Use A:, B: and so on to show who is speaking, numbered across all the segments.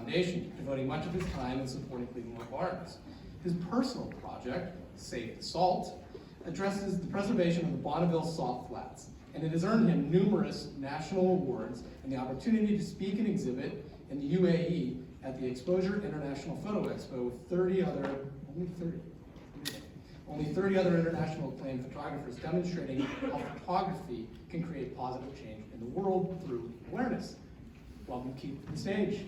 A: Foundation, devoting much of his time in supporting Cleveland local artists. His personal project, Save the Salt, addresses the preservation of the Bonneville Salt Flats, and it has earned him numerous national awards and the opportunity to speak and exhibit in the UAE at the Xposure International Photo Expo with only 30 other international acclaimed photographers, demonstrating how photography can create positive change in the world through awareness. Welcome, Keith, to the stage.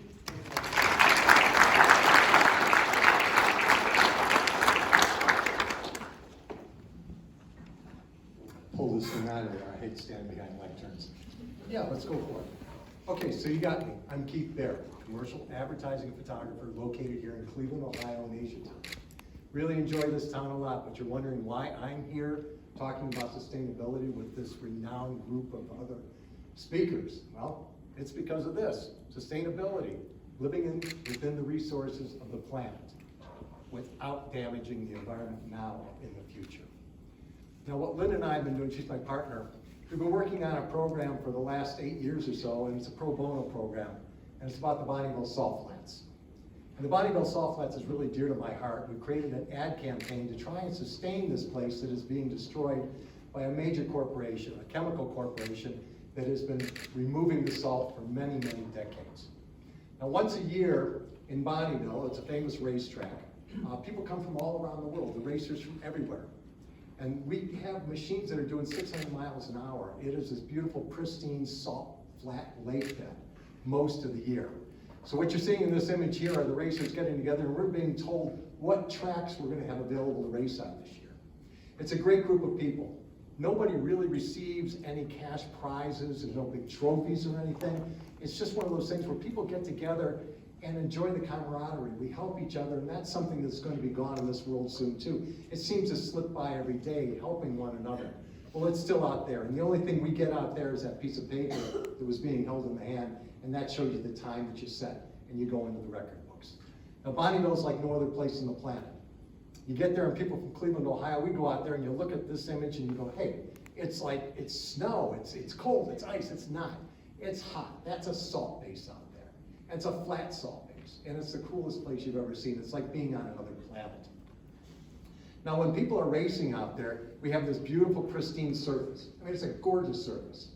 B: Pull this thing out of there. I hate standing behind lecterns. Yeah, let's go for it. Okay, so you got me. I'm Keith Berr, commercial advertising photographer located here in Cleveland, Ohio, in Asiatown. Really enjoy this town a lot, but you're wondering why I'm here talking about sustainability with this renowned group of other speakers. Well, it's because of this, sustainability, living within the resources of the planet without damaging the environment now in the future. Now, what Lynn and I have been doing, she's my partner, we've been working on a program for the last 8 years or so, and it's a pro bono program, and it's about the Bonneville Salt Flats. And the Bonneville Salt Flats is really dear to my heart. We created an ad campaign to try and sustain this place that is being destroyed by a major corporation, a chemical corporation that has been removing the salt for many, many decades. Now, once a year in Bonneville, it's a famous racetrack, people come from all around the world, the racers from everywhere. And we have machines that are doing 600 miles an hour. It is this beautiful, pristine, salt, flat lake bed most of the year. So what you're seeing in this image here are the racers getting together, and we're being told what tracks we're going to have available to race on this year. It's a great group of people. Nobody really receives any cash prizes. There's no big trophies or anything. It's just one of those things where people get together and enjoy the camaraderie. We help each other, and that's something that's going to be gone in this world soon too. It seems to slip by every day, helping one another. Well, it's still out there, and the only thing we get out there is that piece of paper that was being held in the hand, and that shows you the time that you set, and you go into the record books. Now, Bonneville is like no other place on the planet. You get there, and people from Cleveland, Ohio, we go out there, and you look at this image, and you go, hey, it's like, it's snow, it's cold, it's ice. It's not. It's hot. That's a salt base out there. And it's a flat salt base, and it's the coolest place you've ever seen. It's like being on another planet. Now, when people are racing out there, we have this beautiful, pristine surface. I mean, it's a gorgeous surface.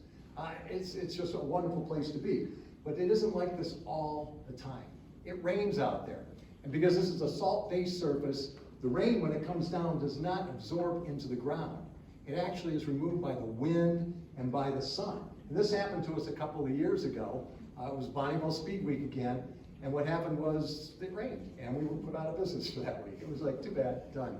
B: It's just a wonderful place to be. But it isn't like this all the time. It rains out there. And because this is a salt-based surface, the rain, when it comes down, does not absorb into the ground. It actually is removed by the wind and by the sun. And this happened to us a couple of years ago. It was Bonneville Speed Week again, and what happened was it rained, and we were put out of business for that week. It was like, too bad, done.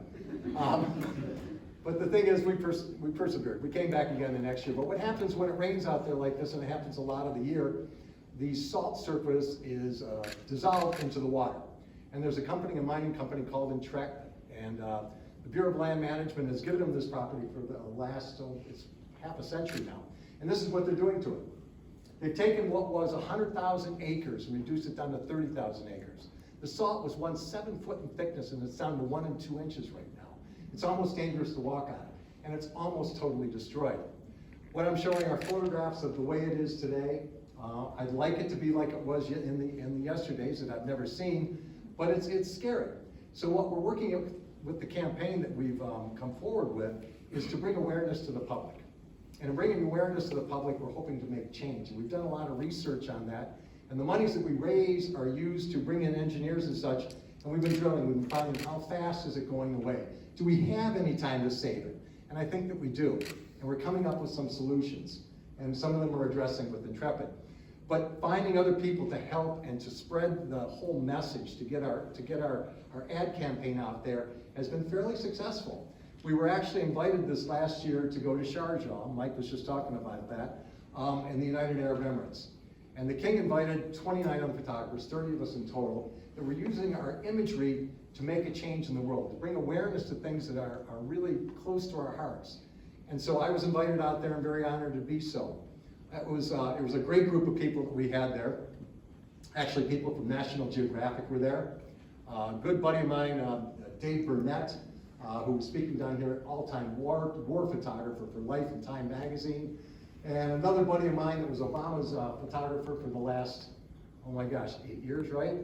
B: But the thing is, we persevered. We came back again the next year. But what happens when it rains out there like this, and it happens a lot of the year, the salt surface is dissolved into the water. And there's a mining company called Entrapment, and the Bureau of Land Management has given them this property for the last, it's half a century now. And this is what they're doing to it. They've taken what was 100,000 acres and reduced it down to 30,000 acres. The salt was once 7 foot in thickness, and it's down to 1 and 2 inches right now. It's almost dangerous to walk on it, and it's almost totally destroyed. What I'm showing are photographs of the way it is today. I'd like it to be like it was in the yesterdays that I've never seen, but it's scary. So what we're working with the campaign that we've come forward with is to bring awareness to the public. And in bringing awareness to the public, we're hoping to make change. And we've done a lot of research on that. And the monies that we raise are used to bring in engineers and such. And we've been drilling, we've been finding how fast is it going away? Do we have any time to save it? And I think that we do. And we're coming up with some solutions. And some of them are addressing with Intrepid. But finding other people to help and to spread the whole message, to get our ad campaign out there has been fairly successful. We were actually invited this last year to go to Sharjah. Mike was just talking about that, in the United Arab Emirates. And the king invited 29 other photographers, 30 of us in total, that were using our imagery to make a change in the world, to bring awareness to things that are really close to our hearts. And so I was invited out there and very honored to be so. It was a great group of people that we had there. Actually, people from National Geographic were there. A good buddy of mine, Dave Burnett, who was speaking down here, all-time war photographer for Life and Time magazine. And another buddy of mine that was Obama's photographer for the last oh my gosh, 8 years, right?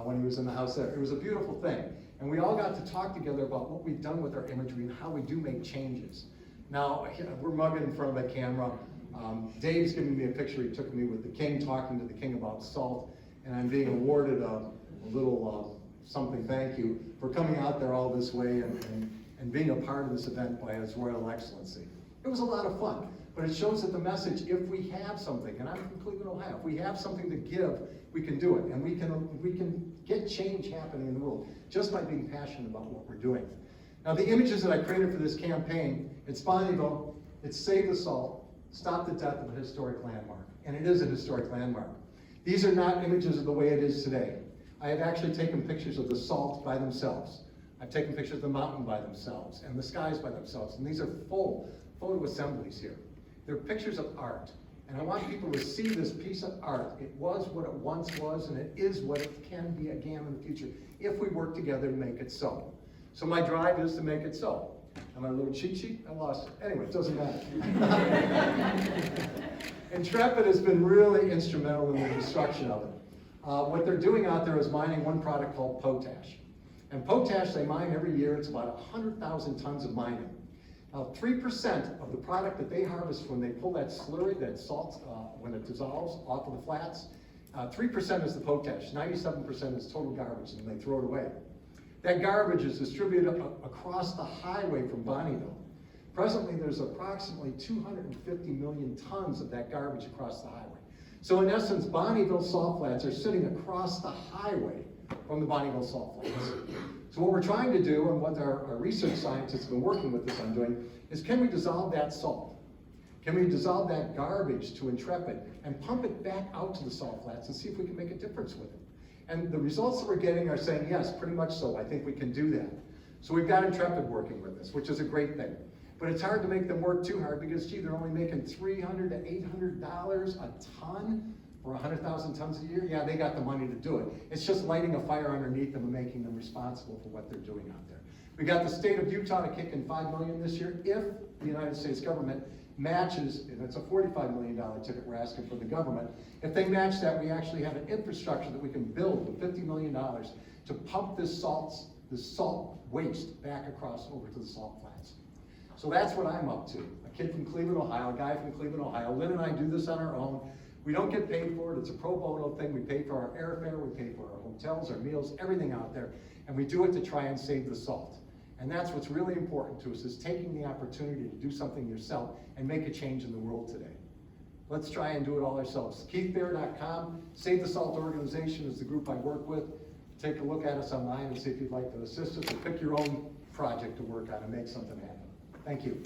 B: When he was in the house there. It was a beautiful thing. And we all got to talk together about what we've done with our imagery and how we do make changes. Now, we're mugging in front of the camera. Dave's giving me a picture he took of me with the king, talking to the king about salt, and I'm being awarded a little something, thank you, for coming out there all this way and being a part of this event by His Royal Excellency. It was a lot of fun, but it shows that the message, if we have something, and I'm from Cleveland, Ohio, if we have something to give, we can do it, and we can get change happening in the world just by being passionate about what we're doing. Now, the images that I created for this campaign, it's Bonneville, it's Save the Salt, Stop the Death of a Historic Landmark, and it is a historic landmark. These are not images of the way it is today. I have actually taken pictures of the salt by themselves. I've taken pictures of the mountain by themselves and the skies by themselves, and these are full photo assemblies here. They're pictures of art, and I want people to see this piece of art. It was what it once was, and it is what it can be again in the future if we work together to make it so. So my drive is to make it so. And my little cheat sheet, I lost it. Anyway, it doesn't matter. Intrepid has been really instrumental in the construction of it. What they're doing out there is mining one product called potash. And potash they mine every year. It's about 100,000 tons of mining. Now, 3% of the product that they harvest when they pull that slurry, that salt, when it dissolves off of the flats, 3% is the potash. 97% is total garbage, and they throw it away. That garbage is distributed across the highway from Bonneville. Presently, there's approximately 250 million tons of that garbage across the highway. So in essence, Bonneville Salt Flats are sitting across the highway from the Bonneville Salt Flats. So what we're trying to do, and what our research scientists have been working with us on doing, is can we dissolve that salt? Can we dissolve that garbage to Intrepid and pump it back out to the salt flats and see if we can make a difference with it? And the results that we're getting are saying, yes, pretty much so. I think we can do that. So we've got Intrepid working with us, which is a great thing. But it's hard to make them work too hard because, gee, they're only making $300 to $800 a ton for 100,000 tons a year. Yeah, they got the money to do it. It's just lighting a fire underneath them and making them responsible for what they're doing out there. We got the state of Utah to kick in $5 million this year if the United States government matches, and it's a $45 million ticket we're asking for the government. If they match that, we actually have an infrastructure that we can build with $50 million to pump this salt waste back across over to the salt flats. So that's what I'm up to. A kid from Cleveland, Ohio, a guy from Cleveland, Ohio. Lynn and I do this on our own. We don't get paid for it. It's a pro bono thing. We pay for our airfare, we pay for our hotels, our meals, everything out there. And we do it to try and save the salt. And that's what's really important to us, is taking the opportunity to do something yourself and make a change in the world today. Let's try and do it all ourselves. KeithBerr.com, Save the Salt Organization is the group I work with. Take a look at us online and see if you'd like to assist us, or pick your own project to work on and make something happen. Thank you.